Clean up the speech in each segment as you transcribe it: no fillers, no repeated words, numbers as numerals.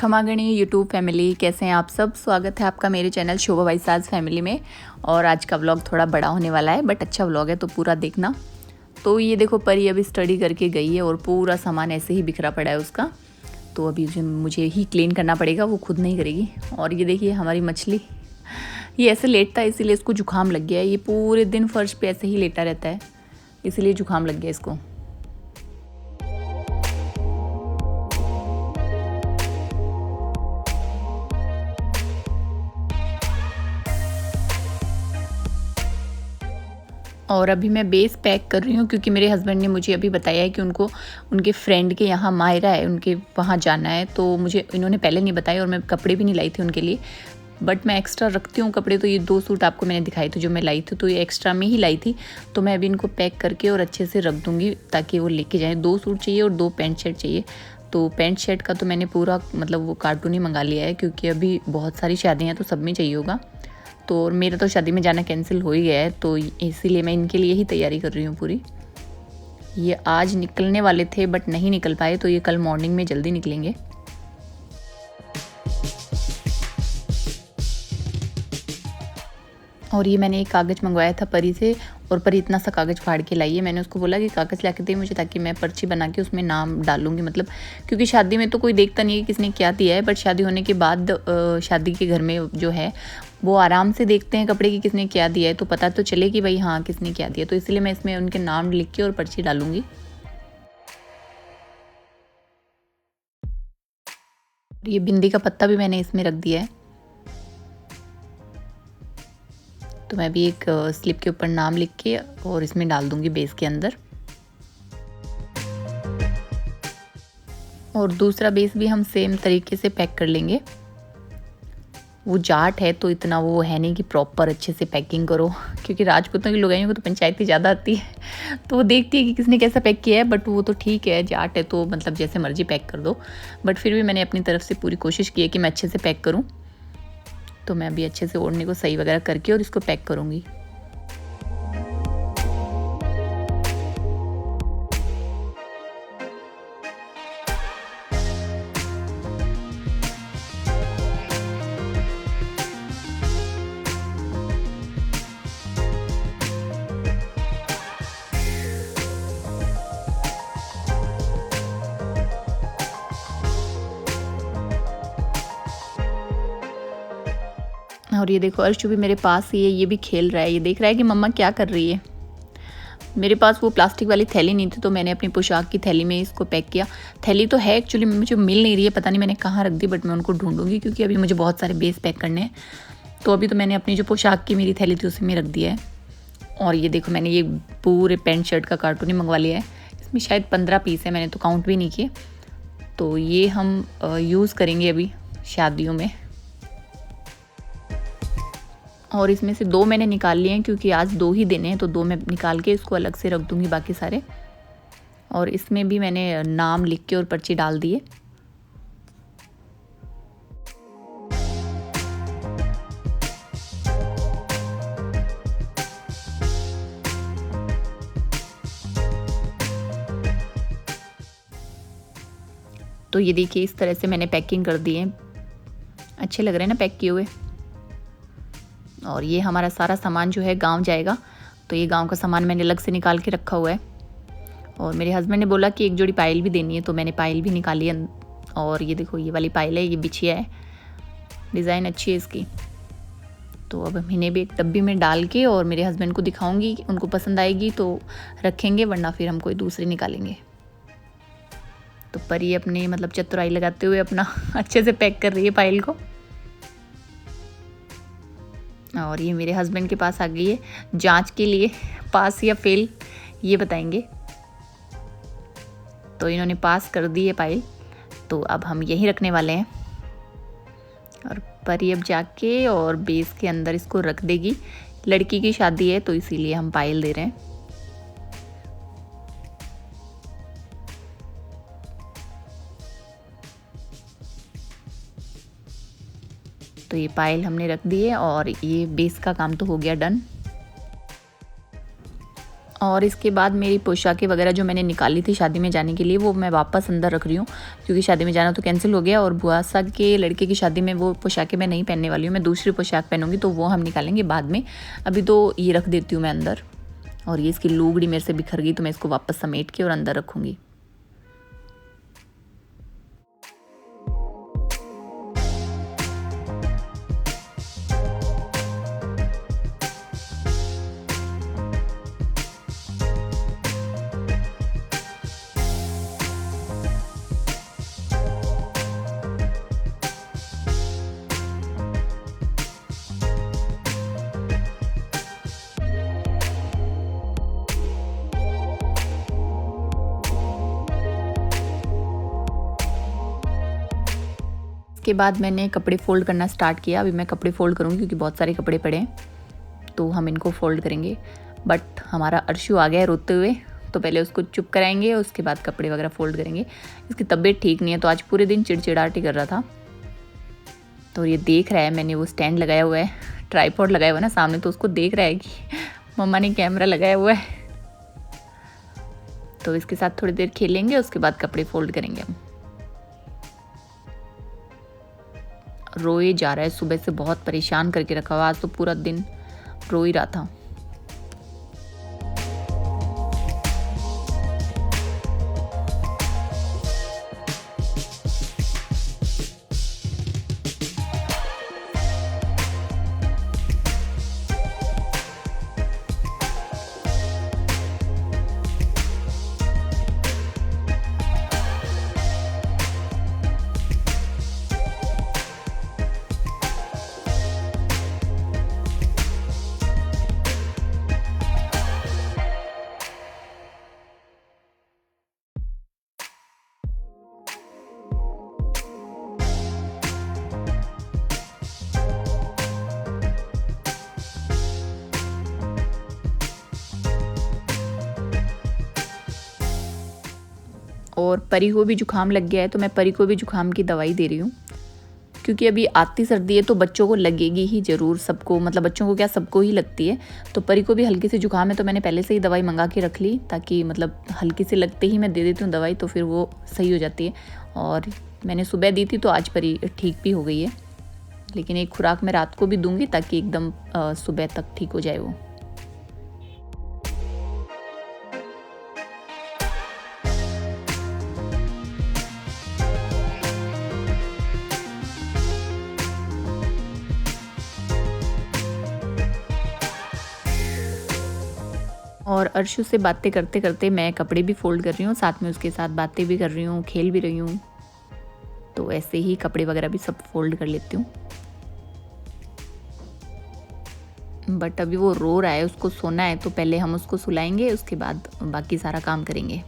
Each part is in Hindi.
खमागणी यूट्यूब फैमिली, कैसे हैं आप सब। स्वागत है आपका मेरे चैनल शोभा भाई साज फैमिली में। और आज का व्लॉग थोड़ा बड़ा होने वाला है बट अच्छा व्लॉग है तो पूरा देखना। तो ये देखो, परी अभी स्टडी करके गई है और पूरा सामान ऐसे ही बिखरा पड़ा है उसका। तो अभी मुझे ही क्लीन करना पड़ेगा, वो खुद नहीं करेगी। और ये देखिए हमारी मछली, ये ऐसे लेटता है इसीलिए इसको जुकाम लग गया है। ये पूरे दिन फर्श पे ऐसे ही लेटा रहता है, इसीलिए जुकाम लग गया इसको। और अभी मैं बेस पैक कर रही हूँ क्योंकि मेरे हस्बैंड ने मुझे अभी बताया है कि उनको उनके फ्रेंड के यहाँ मायरा है, उनके वहाँ जाना है। तो मुझे इन्होंने पहले नहीं बताया और मैं कपड़े भी नहीं लाई थी उनके लिए, बट मैं एक्स्ट्रा रखती हूँ कपड़े। तो ये 2 सूट आपको मैंने दिखाई थे जो मैं लाई थी, तो ये एक्स्ट्रा में ही लाई थी। तो मैं अभी इनको पैक करके और अच्छे से रख दूँगी ताकि वो लेके जाएँ। 2 सूट चाहिए और 2 पैंट शर्ट चाहिए। तो पैंट शर्ट का तो मैंने पूरा मतलब वो कार्टून ही मंगा लिया है क्योंकि अभी बहुत सारी शादियाँ हैं तो सब में चाहिए होगा। तो और मेरा तो शादी में जाना कैंसिल हो ही गया है, तो इसीलिए मैं इनके लिए ही तैयारी कर रही हूँ पूरी। ये आज निकलने वाले थे बट नहीं निकल पाए, तो ये कल मॉर्निंग में जल्दी निकलेंगे। और ये मैंने एक कागज़ मंगवाया था परी से, और परी इतना सा कागज़ फाड़ के लाई है। मैंने उसको बोला कि कागज़ ला के दे मुझे ताकि मैं पर्ची बना के उसमें नाम डालूंगी। मतलब क्योंकि शादी में तो कोई देखता नहीं है किसने क्या दिया है, बट शादी होने के बाद शादी के घर में जो है वो आराम से देखते हैं कपड़े की किसने क्या दिया है, तो पता तो चले कि भाई हाँ किसने क्या दिया। तो इसलिए मैं इसमें उनके नाम लिख के और पर्ची डालूंगी। ये बिंदी का पत्ता भी मैंने इसमें रख दिया है। तो मैं भी एक स्लिप के ऊपर नाम लिख के और इसमें डाल दूंगी बेस के अंदर। और दूसरा बेस भी हम सेम तरीके से पैक कर लेंगे। वो जाट है तो इतना वो है नहीं कि प्रॉपर अच्छे से पैकिंग करो, क्योंकि राजपूतों की लुगाइयों को तो पंचायती ज़्यादा आती है तो वो देखती है कि किसने कैसा पैक किया है। बट वो तो ठीक है, जाट है तो मतलब जैसे मर्जी पैक कर दो। बट फिर भी मैंने अपनी तरफ से पूरी कोशिश की है कि मैं अच्छे से पैक करूँ। तो मैं अभी अच्छे से ओढ़ने को सही वगैरह करके और इसको पैक करूँगी। और ये देखो अर्शु भी मेरे पास ही है, ये भी खेल रहा है। ये देख रहा है कि मम्मा क्या कर रही है। मेरे पास वो प्लास्टिक वाली थैली नहीं थी तो मैंने अपनी पोशाक की थैली में इसको पैक किया। थैली तो है एक्चुअली, मुझे मिल नहीं रही है, पता नहीं मैंने कहाँ रख दी, बट मैं उनको ढूंढूंगी क्योंकि अभी मुझे बहुत सारे बेस पैक करने हैं। तो अभी तो मैंने अपनी जो पोशाक की मेरी थैली थी उसी में रख दिया है। और ये देखो मैंने ये पूरे पैंट शर्ट का कार्टून ही मंगवा लिया है। इसमें शायद 15 पीस है, मैंने तो काउंट भी नहीं किए। तो ये हम यूज़ करेंगे अभी शादियों में। और इसमें से 2 मैंने निकाल लिए हैं क्योंकि आज 2 ही दिन हैं, तो 2 मैं निकाल के इसको अलग से रख दूँगी बाकी सारे। और इसमें भी मैंने नाम लिख के और पर्ची डाल दिए। तो ये देखिए इस तरह से मैंने पैकिंग कर दी है। अच्छे लग रहे हैं ना पैक किए हुए। और ये हमारा सारा सामान जो है गांव जाएगा, तो ये गांव का सामान मैंने अलग से निकाल के रखा हुआ है। और मेरे हस्बैंड ने बोला कि एक जोड़ी पायल भी देनी है, तो मैंने पायल भी निकाली है। और ये देखो ये वाली पायल है, ये बिछिया है, डिज़ाइन अच्छी है इसकी। तो अब हम इन्हें भी एक डब्बी में डाल के और मेरे हस्बैंड को दिखाऊंगी, उनको पसंद आएगी तो रखेंगे, वरना फिर हम कोई दूसरी निकालेंगे। तो परी अपने मतलब चतुराई लगाते हुए अपना अच्छे से पैक कर रही है पायल को। और ये मेरे हस्बैंड के पास आ गई है जांच के लिए, पास या फेल ये बताएंगे। तो इन्होंने पास कर दी है पायल, तो अब हम यहीं रखने वाले हैं। और परी अब जाके और बेस के अंदर इसको रख देगी। लड़की की शादी है तो इसीलिए हम पायल दे रहे हैं। तो ये पायल हमने रख दी है और ये बेस का काम तो हो गया डन। और इसके बाद मेरी पोशाकें वगैरह जो मैंने निकाली थी शादी में जाने के लिए, वो मैं वापस अंदर रख रही हूँ, क्योंकि शादी में जाना तो कैंसिल हो गया और बुआ सा के लड़के की शादी में वो पोशाकें मैं नहीं पहनने वाली हूँ। मैं दूसरी पोशाक पहनूंगी, तो वो हम निकालेंगे बाद में। अभी तो ये रख देती हूँ मैं अंदर। और ये इसकी लुगड़ी मेरे से बिखर गई, तो मैं इसको वापस समेट के और अंदर रखूँगी। इसके बाद मैंने कपड़े फ़ोल्ड करना स्टार्ट किया। अभी मैं कपड़े फ़ोल्ड करूँगी क्योंकि बहुत सारे कपड़े पड़े हैं, तो हम इनको फ़ोल्ड करेंगे। बट हमारा अर्शु आ गया है रोते हुए, तो पहले उसको चुप कराएंगे, उसके बाद कपड़े वगैरह फ़ोल्ड करेंगे। इसकी तबीयत ठीक नहीं है, तो आज पूरे दिन चिड़चिड़ाहट ही कर रहा था। तो ये देख रहा है, मैंने वो स्टैंड लगाया हुआ है, ट्राइपॉड लगाया हुआ है ना सामने, तो उसको देख रहा है कि मम्मा ने कैमरा लगाया हुआ है। तो इसके साथ थोड़ी देर खेलेंगे, उसके बाद कपड़े फ़ोल्ड करेंगे हम। रोए जा रहा है, सुबह से बहुत परेशान करके रखा हुआ, आज तो पूरा दिन रो ही रहा था। और परी को भी जुकाम लग गया है, तो मैं परी को भी जुकाम की दवाई दे रही हूँ, क्योंकि अभी आती सर्दी है तो बच्चों को लगेगी ही ज़रूर, सबको, मतलब बच्चों को क्या, सबको ही लगती है। तो परी को भी हल्की सी जुकाम है, तो मैंने पहले से ही दवाई मंगा के रख ली, ताकि मतलब हल्की से लगते ही मैं दे देती हूँ दवाई, तो फिर वो सही हो जाती है। और मैंने सुबह दी थी, तो आज परी ठीक भी हो गई है, लेकिन एक खुराक मैं रात को भी दूंगी, ताकि एकदम सुबह तक ठीक हो जाए वो। और अर्शु से बातें करते करते मैं कपड़े भी फ़ोल्ड कर रही हूँ, साथ में उसके साथ बातें भी कर रही हूँ, खेल भी रही हूँ। तो ऐसे ही कपड़े वगैरह भी सब फ़ोल्ड कर लेती हूँ। बट अभी वो रो रहा है, उसको सोना है, तो पहले हम उसको सुलाएंगे, उसके बाद बाकी सारा काम करेंगे।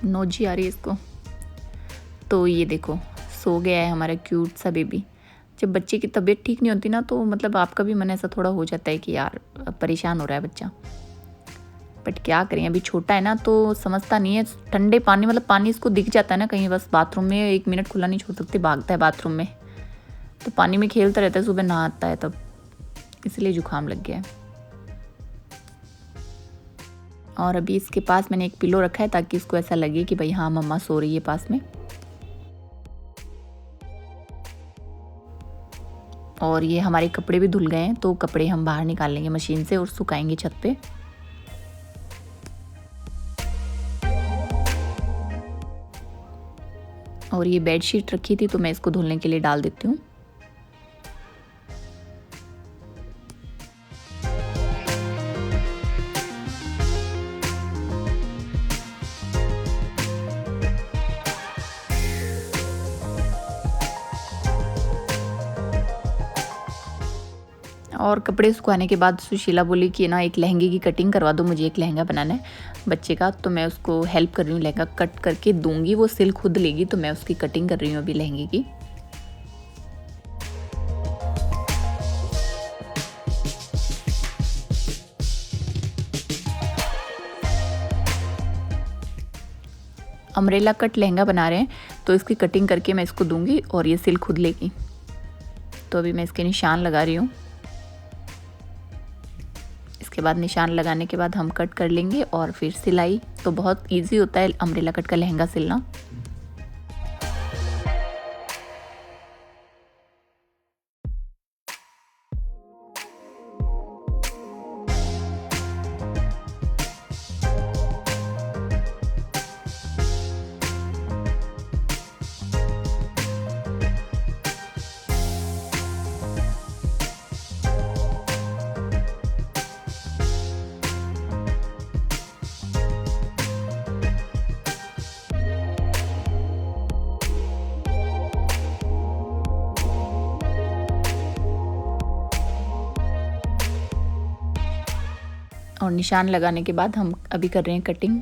नोजी आ रही है इसको। तो ये देखो, सो गया है हमारा क्यूट सा बेबी। जब बच्चे की तबीयत ठीक नहीं होती ना, तो मतलब आपका भी मन ऐसा थोड़ा हो जाता है कि यार परेशान हो रहा है बच्चा। बट क्या करें, अभी छोटा है ना, तो समझता नहीं है। ठंडे पानी, मतलब पानी इसको दिख जाता है ना कहीं, बस बाथरूम में 1 मिनट खुला नहीं छोड़ सकते, भागता है बाथरूम में, तो पानी में खेलता रहता है, सुबह नहाता है तब, इसलिए जुकाम लग गया है। और अभी इसके पास मैंने एक पिलो रखा है, ताकि इसको ऐसा लगे कि भाई हाँ मम्मा सो रही है पास में। और ये हमारे कपड़े भी धुल गए हैं, तो कपड़े हम बाहर निकाल लेंगे मशीन से और सुखाएंगे छत पे। और ये बेडशीट रखी थी, तो मैं इसको धुलने के लिए डाल देती हूँ। और कपड़े सुखाने के बाद सुशीला बोली कि ना एक लहंगे की कटिंग करवा दो, मुझे एक लहंगा बनाना है बच्चे का। तो मैं उसको हेल्प कर रही हूँ, लहंगा कट करके दूंगी, वो सिल खुद लेगी, तो मैं उसकी कटिंग कर रही हूँ अभी लहंगे की। अम्ब्रेला कट लहंगा बना रहे हैं, तो इसकी कटिंग करके मैं इसको दूंगी और ये सिल खुद लेगी। तो अभी मैं इसके निशान लगा रही हूँ। इसके बाद निशान लगाने के बाद हम कट कर लेंगे और फिर सिलाई। तो बहुत इजी होता है अम्ब्रेला कट का लहंगा सिलना। और निशान लगाने के बाद हम अभी कर रहे हैं कटिंग।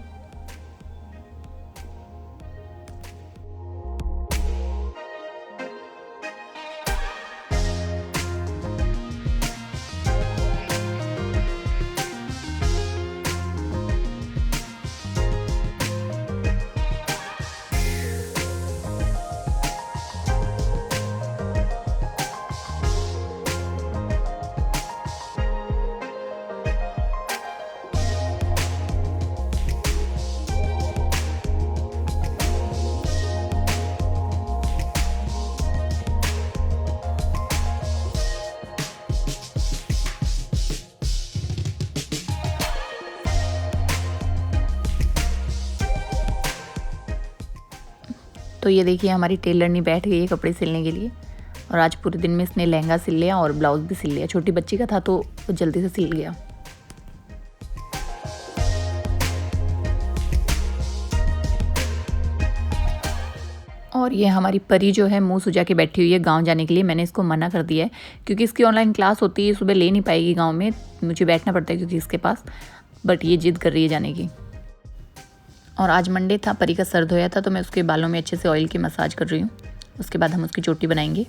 तो ये देखिए हमारी टेलरनी बैठ गई है कपड़े सिलने के लिए, और आज पूरे दिन में इसने लहंगा सिल लिया और ब्लाउज़ भी सिल लिया। छोटी बच्ची का था तो वो जल्दी से सिल गया। और ये हमारी परी जो है मुंह सुजा के बैठी हुई है गांव जाने के लिए। मैंने इसको मना कर दिया है क्योंकि इसकी ऑनलाइन क्लास होती है, सुबह ले नहीं पाएगी गांव में, मुझे बैठना पड़ता है क्योंकि इसके पास, बट ये जिद कर रही है जाने की। और आज मंडे था, परी का सर धोया था तो मैं उसके बालों में अच्छे से ऑयल की मसाज कर रही हूँ। उसके बाद हम उसकी चोटी बनाएंगे।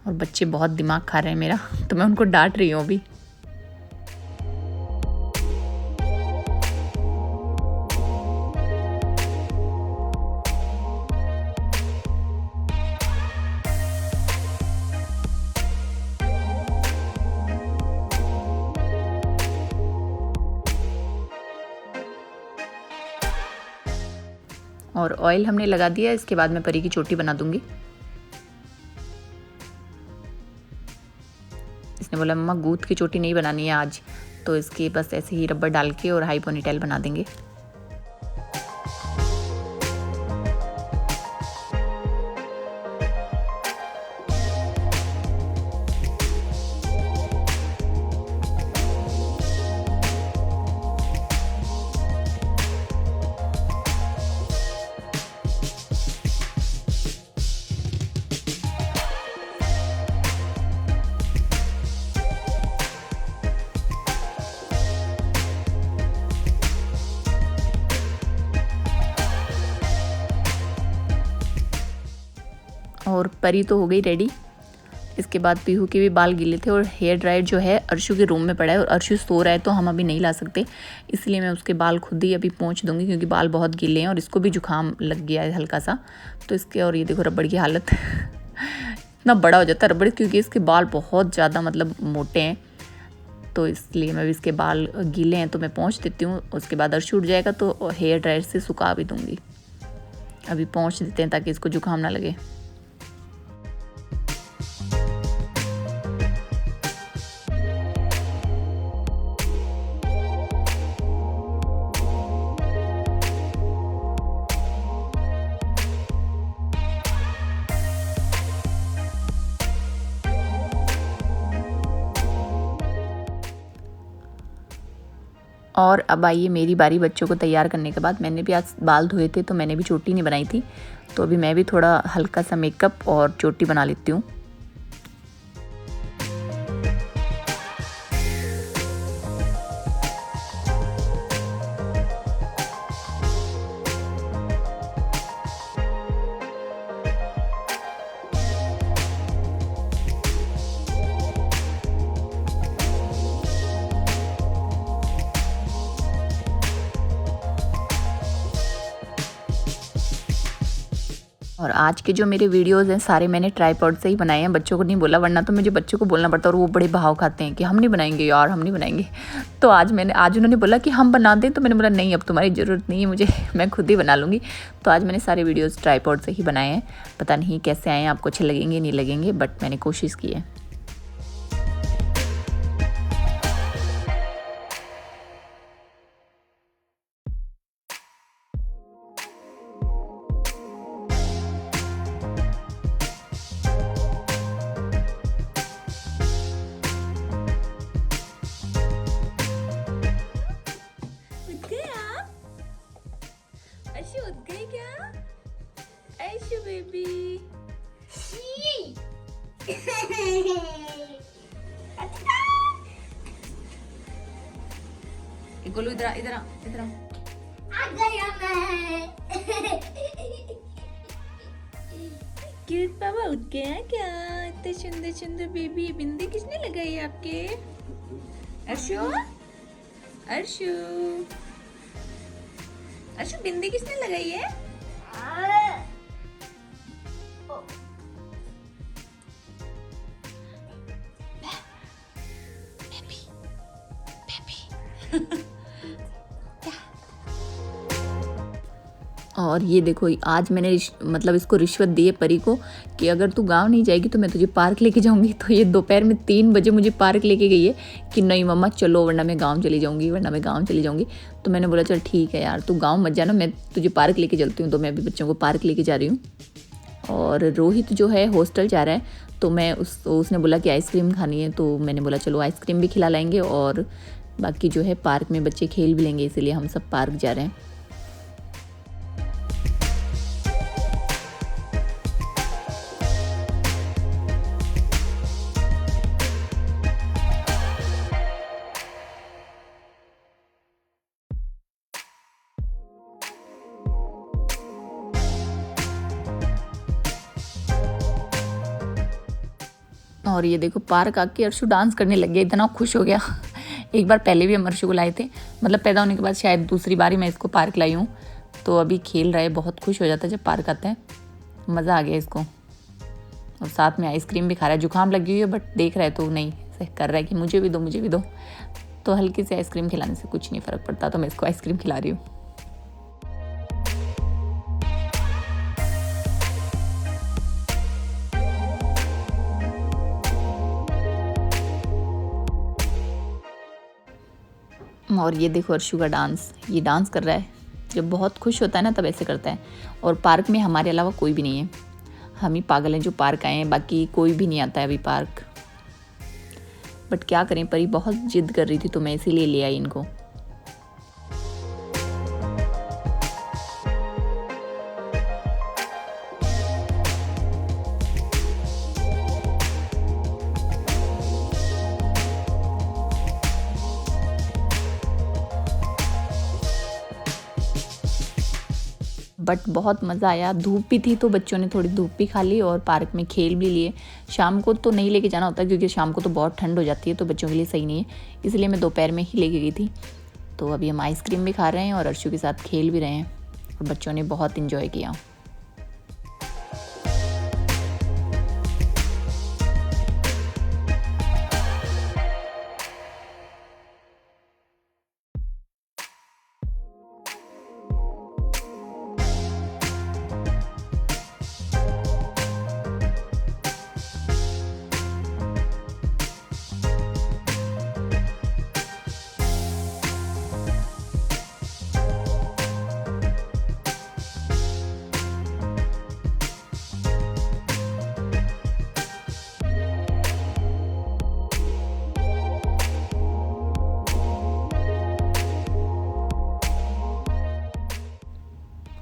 और बच्चे बहुत दिमाग खा रहे हैं मेरा, तो मैं उनको डांट रही हूँ अभी। और ऑयल हमने लगा दिया। इसके बाद मैं परी की चोटी बना दूंगी। इसने बोला मम्मा गूंथ की चोटी नहीं बनानी है आज, तो इसकी बस ऐसे ही रबर डाल के और हाई पोनीटेल बना देंगे। और परी तो हो गई रेडी। इसके बाद पीहू के भी बाल गीले थे और हेयर ड्रायर जो है अर्शु के रूम में पड़ा है और अर्शु सो रहा है तो हम अभी नहीं ला सकते, इसलिए मैं उसके बाल खुद ही अभी पोंछ दूंगी क्योंकि बाल बहुत गीले हैं और इसको भी जुकाम लग गया है हल्का सा। तो इसके, और ये देखो रबड़ की हालत इतना बड़ा हो जाता है रबड़, क्योंकि इसके बाल बहुत ज़्यादा मतलब मोटे हैं, तो इसलिए मैं भी इसके बाल गीले हैं तो मैं पोंछ देती हूँ। उसके बाद अर्शु उठ जाएगा तो हेयर ड्रायर से सुखा भी दूँगी। अभी पोंछ देते हैं ताकि इसको जुकाम ना लगे। और अब आइए मेरी बारी बच्चों को तैयार करने के बाद। मैंने भी आज बाल धोए थे तो मैंने भी चोटी नहीं बनाई थी, तो अभी मैं भी थोड़ा हल्का सा मेकअप और चोटी बना लेती हूँ। और आज के जो मेरे वीडियोज़ हैं सारे मैंने ट्राइपॉड से ही बनाए हैं, बच्चों को नहीं बोला, वरना तो मुझे बच्चों को बोलना पड़ता और वो बड़े भाव खाते हैं कि हम नहीं बनाएंगे यार, हम नहीं बनाएंगे। तो आज उन्होंने बोला कि हम बना दें, तो मैंने बोला नहीं, अब तुम्हारी ज़रूरत नहीं है मुझे, मैं खुद ही बना लूँगी। तो आज मैंने सारे वीडियोज़ ट्राइपॉड से ही बनाए हैं। पता नहीं कैसे आए हैं, आपको अच्छे लगेंगे नहीं लगेंगे, बट मैंने कोशिश की है। अर्शु उठ गई क्या? अर्शु बेबी। गोलू इधर इधर इधर आ गया मैं। क्यूट पापा उठ गया क्या? इतने सुंदर सुंदर बेबी। बिंदी किसने लगाई है आपके? अर्शु अर्शु अर्शु बिंदी किसने लगाई है? और ये देखो, आज मैंने मतलब इसको रिश्वत दी है परी को कि अगर तू गांव नहीं जाएगी तो मैं तुझे पार्क लेके जाऊंगी। तो ये दोपहर में 3 बजे मुझे पार्क लेके गई है कि नहीं मम्मा चलो, वरना मैं गांव चली जाऊंगी। तो मैंने बोला चल ठीक है यार, तू गांव मत जाना, मैं तुझे पार्क लेके चलती हूँ। तो मैं भी बच्चों को पार्क लेके जा रही हूँ। और रोहित जो है हॉस्टल जा रहा है, तो मैं उसने बोला कि आइसक्रीम खानी है, तो मैंने बोला चलो आइसक्रीम भी खिला लाएंगे और बाकी जो है पार्क में बच्चे खेल भी लेंगे, इसीलिए हम सब पार्क जा रहे हैं। और ये देखो, पार्क आके अर्शु डांस करने लग गया, इतना खुश हो गया। एक बार पहले भी हम अर्शु को लाए थे, मतलब पैदा होने के बाद शायद दूसरी बार ही मैं इसको पार्क लाई हूँ। तो अभी खेल रहा है, बहुत खुश हो जाता है जब पार्क आता है, मज़ा आ गया इसको। और साथ में आइसक्रीम भी खा रहा है, जुकाम लगी हुई है बट देख रहा है तो नहीं कर रहा है कि मुझे भी दो। तो हल्की सी आइसक्रीम खिलाने से कुछ नहीं फ़र्क पड़ता, तो मैं इसको आइसक्रीम खिला रही हूँ। और ये देखो अर्शु का डांस, ये डांस कर रहा है। जब बहुत खुश होता है ना तब ऐसे करता है। और पार्क में हमारे अलावा कोई भी नहीं है, हम ही पागल हैं जो पार्क आए हैं, बाकी कोई भी नहीं आता है अभी पार्क। बट क्या करें, परी बहुत जिद कर रही थी तो मैं इसीलिए ले आई इनको। बट बहुत मज़ा आया। धूप भी थी तो बच्चों ने थोड़ी धूप भी खा ली और पार्क में खेल भी लिए। शाम को तो नहीं लेके जाना होता क्योंकि शाम को तो बहुत ठंड हो जाती है, तो बच्चों के लिए सही नहीं है, इसलिए मैं दोपहर में ही लेके गई थी। तो अभी हम आइसक्रीम भी खा रहे हैं और अर्शु के साथ खेल भी रहे हैं और बच्चों ने बहुत इन्जॉय किया।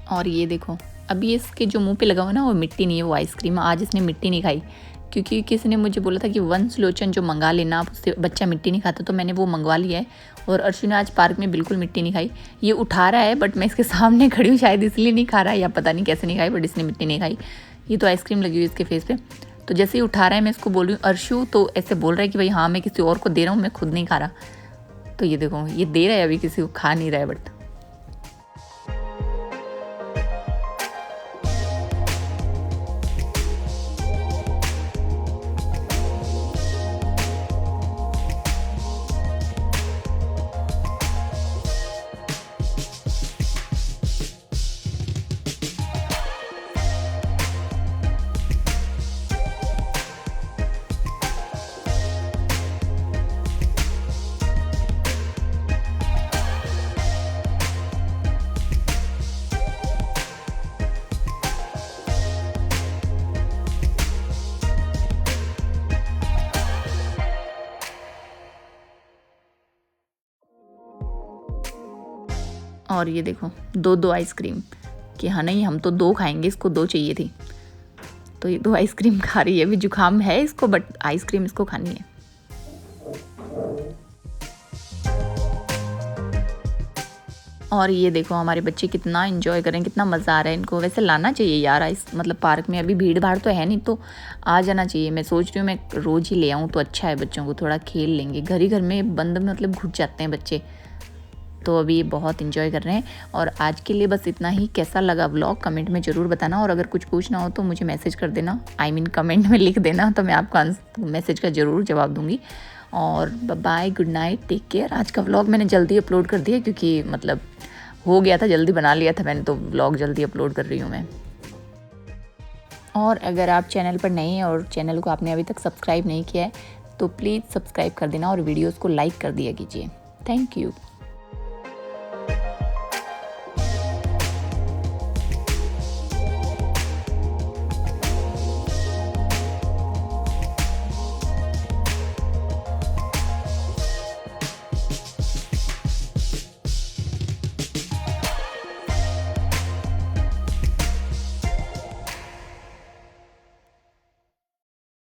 और ये देखो, अभी इसके जो मुंह पे लगा हुआ ना वो मिट्टी नहीं है, वो आइसक्रीम। आज इसने मिट्टी नहीं खाई क्योंकि किसी ने मुझे बोला था कि वंश लोचन जो मंगा लेना, आप उससे बच्चा मिट्टी नहीं खाता, तो मैंने वो मंगवा लिया है। और अर्शु ने आज पार्क में बिल्कुल मिट्टी नहीं खाई। ये उठा रहा है बट मैं इसके सामने खड़ी हूँ, शायद इसलिए नहीं खा रहा है या पता नहीं कैसे नहीं खाई, बट इसने मिट्टी नहीं खाई। ये तो आइसक्रीम लगी हुई इसके फेस पे। तो जैसे ही उठा रहा है मैं इसको बोल रही हूँ अर्शु, तो ऐसे बोल रहा है कि भाई हाँ मैं किसी और को दे रहा हूँ, मैं खुद नहीं खा रहा। तो ये देखो, ये दे रहा है, अभी किसी को खा नहीं रहा है बट और ये देखो 2-2 आइसक्रीम कि हाँ नहीं हम तो 2 खाएंगे, इसको 2 चाहिए थी। तो ये 2 आइसक्रीम खा रही है। अभी जुकाम है इसको बट आइसक्रीम इसको खानी है। और ये देखो हमारे बच्चे कितना एंजॉय कर रहे हैं, कितना मज़ा आ रहा है इनको। वैसे लाना चाहिए यार मतलब पार्क में। अभी भीड़ भाड़ तो है नहीं तो आ जाना चाहिए। मैं सोच रही हूँ मैं रोज़ ही ले आऊँ तो अच्छा है, बच्चों को थोड़ा खेल लेंगे। घर ही घर में बंद में मतलब घुट जाते हैं बच्चे। तो अभी बहुत इन्जॉय कर रहे हैं। और आज के लिए बस इतना ही। कैसा लगा व्लॉग कमेंट में ज़रूर बताना, और अगर कुछ पूछना हो तो मुझे मैसेज कर देना, कमेंट में लिख देना, तो मैं आपका मैसेज का ज़रूर जवाब दूँगी। और bye, good night, take care. आज का व्लॉग मैंने जल्दी अपलोड कर दिया क्योंकि मतलब हो गया था, जल्दी बना लिया था मैंने, तो व्लॉग जल्दी अपलोड कर रही हूँ मैं। और अगर आप चैनल पर नए हैं और चैनल को आपने अभी तक सब्सक्राइब नहीं किया है तो प्लीज़ सब्सक्राइब कर देना और वीडियोज़ को लाइक कर दिया कीजिए। Thank you.